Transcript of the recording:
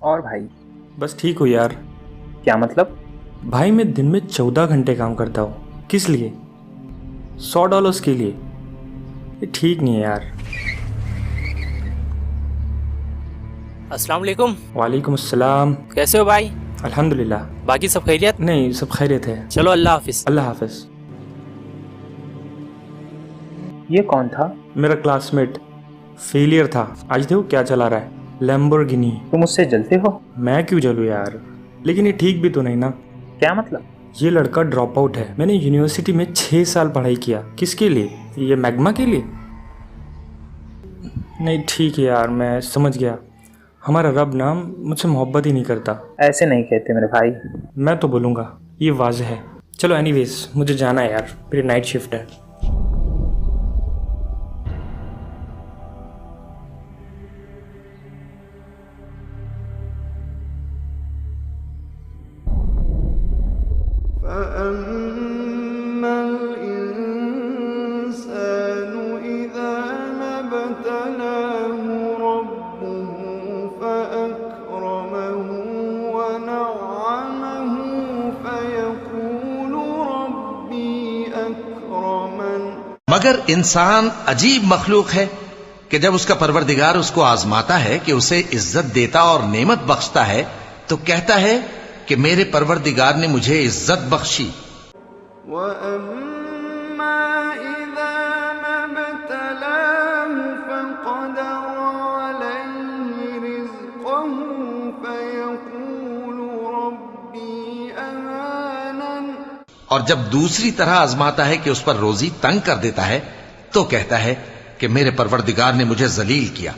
اور بھائی؟ بس ٹھیک ہو یار. کیا مطلب؟ بھائی میں دن میں 14 گھنٹے کام کرتا ہوں. کس لیے؟ $100 کے لیے. یہ ٹھیک نہیں ہے یار. السلام علیکم. وعلیکم السلام. کیسے ہو بھائی؟ الحمدللہ. باقی سب خیریت؟ نہیں سب خیریت ہے. چلو اللہ حافظ. اللہ حافظ. یہ کون تھا؟ میرا کلاس میٹ. فیلئر تھا. آج دیکھو کیا چلا رہا ہے. لیمبورگینی. تم اس سے جلتے ہو؟ میں کیوں جلوں یار. لیکن یہ ٹھیک بھی تو نہیں نا. کیا مطلب؟ یہ لڑکا ڈراپ آؤٹ ہے. میں نے یونیورسٹی میں 6 سال پڑھائی کیا. کس کے لیے؟ یہ میگما کے لیے. نہیں ٹھیک ہے یار, میں سمجھ گیا. ہمارا رب نام مجھ سے محبت ہی نہیں کرتا. ایسے نہیں کہتے میرے بھائی. میں تو بولوں گا, یہ واضح ہے. چلو اینی ویز مجھے جانا ہے یار, میری نائٹ شفٹ ہے. مگر انسان عجیب مخلوق ہے کہ جب اس کا پروردگار اس کو آزماتا ہے کہ اسے عزت دیتا اور نعمت بخشتا ہے تو کہتا ہے کہ میرے پروردگار نے مجھے عزت بخشی. وَأَمَّا إِذَا مَا ابْتَلَاهُ فَقَدَرَ عَلَيْهِ رِزْقَهُ فَيَقُولُ رَبِّي أَهَانَنِ. اور جب دوسری طرح آزماتا ہے کہ اس پر روزی تنگ کر دیتا ہے تو کہتا ہے کہ میرے پروردگار نے مجھے ذلیل کیا.